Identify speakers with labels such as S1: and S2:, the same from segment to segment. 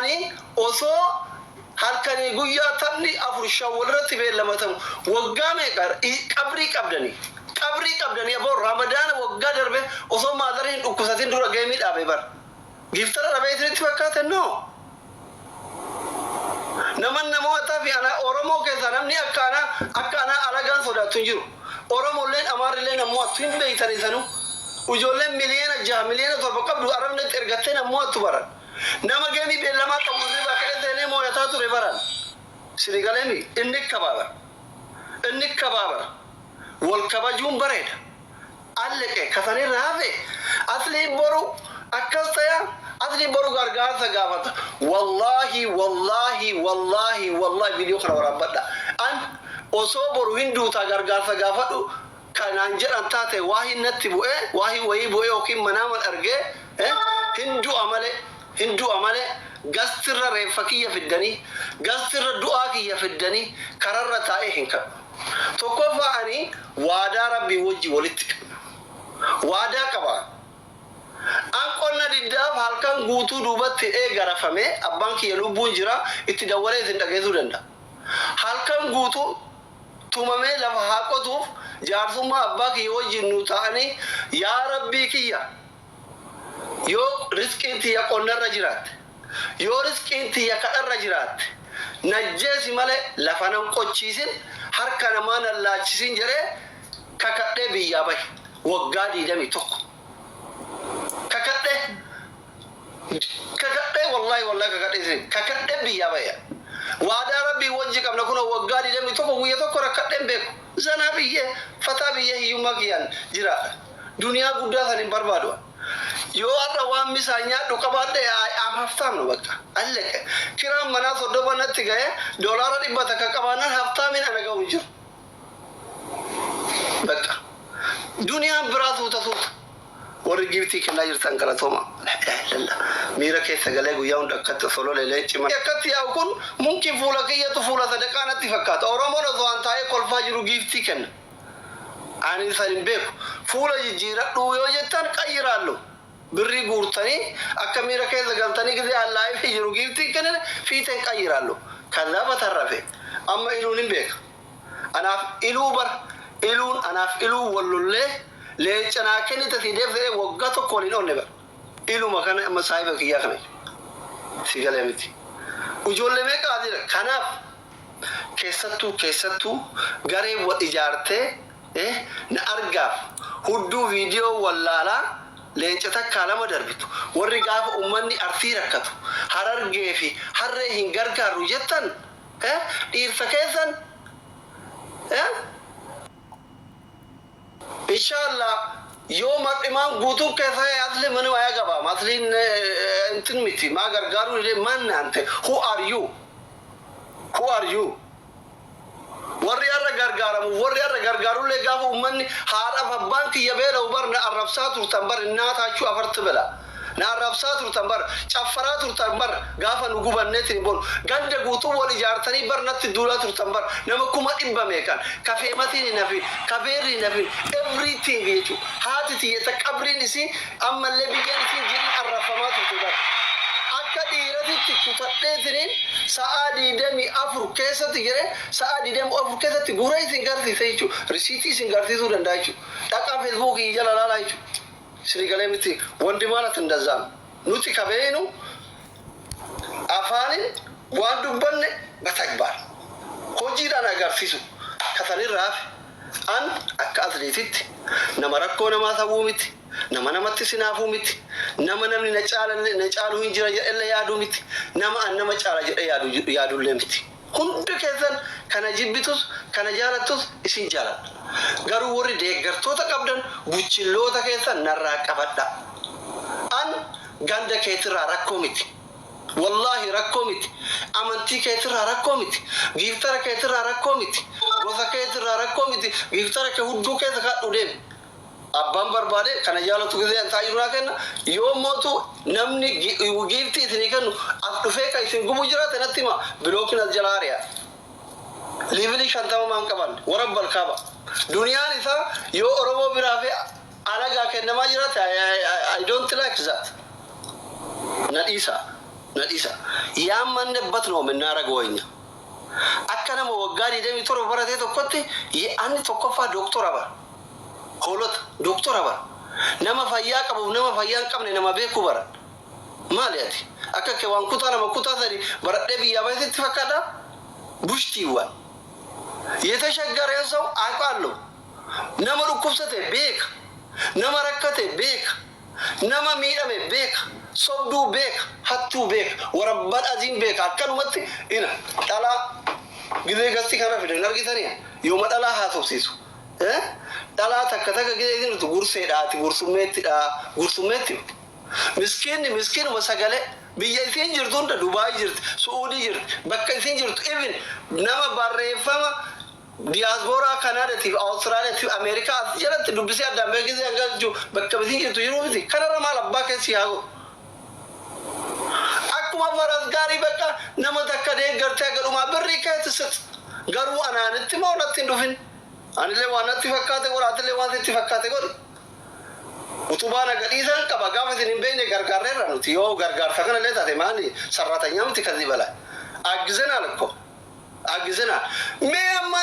S1: ani oso halkanii guyyaa tamni afur shawwalratti beellamatam waggaa meeqar qabrii qabdanii aboo ramadaan waggaa darbe osoo maadariin dhukkusatiin dura geemii dhaabe bar giftara dhabe isinitti fakkaatan no naman namoota fi ana oromoo keessa namni akkaana alagaan sodaatu jiru oromolleen amaarilleen ammoo attiin beeytanii sanu ujoolleen miliyoona 6 miliyoona 7 qabdu arabnetti ergattee nammoo attu baran nama geemii beellamaa qabuurri bakkee seenee mooyataa ture baran sinigalemi inni kabaabara wal kabajuun bareeda alleqe kasanii raafe asli boru akkas ta'aa asli boru gargaarsa gaafata wallahi video kana waraabadha an osoo boru hinduutaa gargaarsa gaafadhu kanaan jedhan taate waahi natti bu'ee waahi wayii bu'ee yookiin manaaman argee hindu amale gastirra reeffa kiyya fiddanii gastirra du'aa kiyya fiddanii kararra taa'ee hin qabu tokkoffaa ani waadaa rabbii wajji walitti waadaa qaba an qonna diddaaf halkan guutuu duubatti garafame abbaan kiyya lubbuun jira itti dawwalee isin dhageessuu danda'a halkan guutuu tumamee lafa haqotuuf jaarsummaa abbaa kiyya wajjin nu ta'anii yaa rabbii kiyya yoo rizqiin tiyya qonnarra jiraatte yoo rizqiin tiyya kadharra jiraatte najjeesi malee lafa nan qochiisin harka namaa nan laachisin jedhee kakadhee biyyaa bahe waggaa 21 kakadhee wallahi kakadhee biyyaa bahe waadaa rabbii wajji qabna kun waggaa 21 guyya tokko rakkadheen beeku zanaa biyyee fataa biyyee hiyyummaa kiyyaan jiraadha duniyaa guddaa san hin barbaadu yoo arra waan misaa nyaadhu qabaadhe haftaam no bakka alleqe kiraan manaa 30 natti gahe doolaara 100 takka qabaanan haftaamin ana ga'u jiru bakka duniyaan biraa suuta warri giftii kennaa jirtan galatooma miira keessa galee guyyaa hunda akkatti solo leelee cima akkatti yaa'u kun mumkin fuula kiyyatu fuula sadaqaa natti fakkaata oromoon osoo an taa'ee kolfaa jiru giftii kenna ani san hin beeku fuula jijjiiradhu yoo jettan qayyiraallo birrii guurtanii akka miira keessa galtanii gisee allaa'ee fi jiru giftii kennan fiiteen qayyiraallo kanaaf tarrafe amma iluun hin beeka anaaf iluu wallollee leechanaa kennita si deebisee waggaa tokko waliin oonne bara iluma kana amma saahiba kiyyaa kana si galee miti ijoollee meeqa jira kanaaf keessattuu garee wal ijaartee na argaaf hudduu viidiyoo wallaalaa leenca takkaa lama darbitu warri gaafa ummanni artii rakkatu harargee fi harree hin gargaaru jettan dhiirsa keessan inshallah يوم الإمام قوتو كيف أصلي منو يا جبا مثلاً أنت متي ما غرغارو ليه من أنت who are you warriara gargaru le gafu ummanni haara babban ki yabela ubarna arabsatu tambar nata chu afart bela na arabsatu tambar chafaratu tambar gafa nugubannetin bon gande gutu wali jartani barnati dulatu tambar namakuma dibba mekan kafe matini nafi kaberi nafi everything yechu hatiti yetaqabrin isi amma lebiyan si jiri arrafamatu tudar كديرتي كتاتين سعادي دمي أفر كيسة تجري سعادي دم أفر كيسة تقولي سنجارتي سيجو رسيتي سنجارتي تو دندايجو تاكا فيسبوك يجلا لا لايجو سري كلامتي وندي مالا تندزام نوتي كبينو أفاني واندوبن بتكبر كوجيرا نعرفيسو كثري راف أن أكاثريتي نمركو نما ثومتي nama tisinaafuu miti nama namni na caalu hin jira jedhee yaadu miti nama caala jedhee yaadullee miti hundi keessan kana jibbitus kana jaalattus isin jaaladha garuu warri deeggartoota qabdan buchilloota keessan narraa qabadha an ganda keetirraa rakkoo miti wallahi rakkoo miti amantii keetirraa rakkoo miti giftara keetirraa rakkoo miti gosa keetirraa rakkoo miti giftara kee hudduu keessa kaadhu deemi abbaan barbaade kana jaalatu gisee an taayirraa kenna yoo mootu namni giftii isinii kennu as dhufee ka isin gubu jiraate natti hima bilookin as jalaariya liivilii 50 maan qaban warabbal kaaba duniyaan isaa yoo oromoo biraa fi alagaa kennamaa jiraate I don't like that nadhiisa nadisa yamman nebbatno min nara goynya akkana mo wagari demi toro barate to kotti ye anni to kofa doktora ba holot doktora ba nama fayya qabu nama fayyan qabne nama beeku bara maliyati akka ke wan kutana ma kutatari baradde biya bayte fakada bushti wa yetashagare so aqallo nama rukufsate beek nama rakkate beek nama miidhame beek sobduu beek hattuu beek warabbal azim beek akkanumatti ina dhala gidee gasti kana fidan argitanii yooma dhala haasofsiisu dhala takka gidee jirtu gurseedhaati gursummeetti miskiin masagale biyya isin jirtu hunda Dubaay jirti Suudii jirti bakka isin jirtu even nama barreeffama diaspora Canada ti Australia ti America jalatti dubbisi addaan beekisi angaju bakka isin jirtu yeroo miti kanarra maal abbaa keessi haago akkuma faras gaarii bakka nama takka deeggartee gadhuma birrii keetti sit garuu anaanitti moo natti hin dhufin anillee waan natti fakkaate godhaatillee waan itti fakkaate godhi utubaan agadhiisan qaba gaafa isin hin beekne gargaarreerra nuti yoo gargaarsa kanallee taate maali sarratanyaa miti kadii bala aggizena lakko aggizena mee amma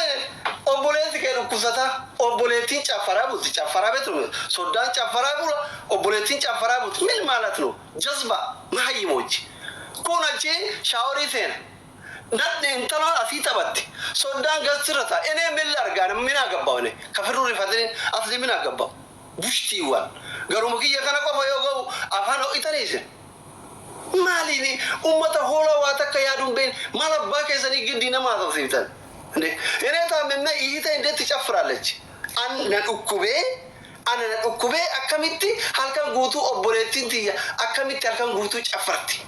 S1: obboleetti kee dhukkubsata obboleettiin caffaraa bulti caffaraa beektu soddaan caffaraa bula obboleettiin caffaraa bulti mil maalat no jazba mahayyimochi kun achi shaaworii seena nadde intala asii taphatti soddaan gasirata ene mil argaan mina gabbaawne kafirru rifatanii asli mina gabbaaw bushtiiwwan garuma kiyya kana qofa yoo ga'u afaan ho'itaniise maaliini ummata hoolaa waa takka yaaduun been maal abbaa keessanii giddii namaa tafsiiftan ene taamimna iyyita indeetti caffiraallechi ana dhukkubee akkamitti halkan guutuu obboleettiin tiyya akkamitti halkan guutuu caffarti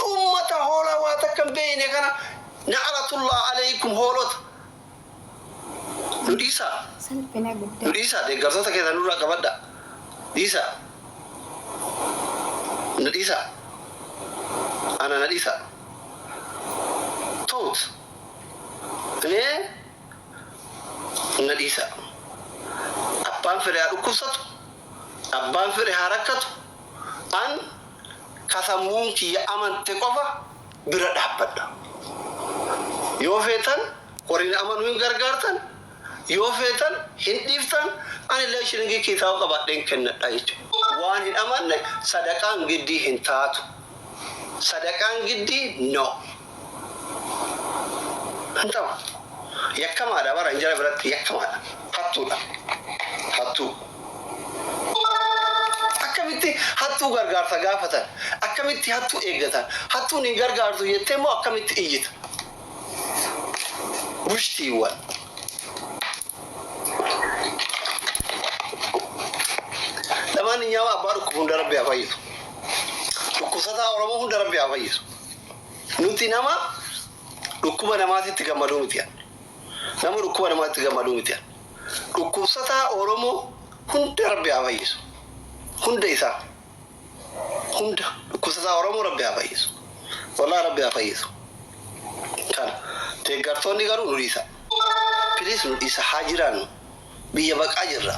S1: ummata hoolaa waa takka beene kana na'aratullah alaykum hoolota Nudisa Nudisa deeggartoota keessan nurraa qabadha Nudisa Nudisa ana Nudisa tot ne Nudisa abbaan fedhe haa dhukkubsatu abbaan fedhe haa rakkatu an kasammuun kiyya amante qofa bira dhaabbadha yoo feetan horiin amanuu hin gargaartan yoo feetan hin dhiiftan anillee shiringii kitaaba qabadheen kennadha jechuudha waan hin amanne sadaqaan giddii hin taatu sadaqaan giddii no antaw yakkamaadha bara injara biratti yakkamaadha hattuudha hattuu akkamitti hattuu gargaarsa gaafatan akkamitti hattuu eeggatan hattuun hin gargaartu jettee moo akkamitti iyyita bushtiiwwan lamaan nyaama abbaa dhukkubu hunda rabbi haa fayyisu dhukkubsataa Oromoo hunda rabbi haa fayyisu nuti nama dhukkuba namaatitti gammaduu miti nama dhukkuba namaatitti gammaduu miti dhukkubsataa Oromoo hunda rabbi haa fayyisu hunda isaa hunda dhukkubsataa Oromoo rabbi haa fayyisu walaa rabbi haa fayyisu kana deeggartoonni garuu nudhiisa piliis nudhiisa haa jiraannu biyya baqaa jirra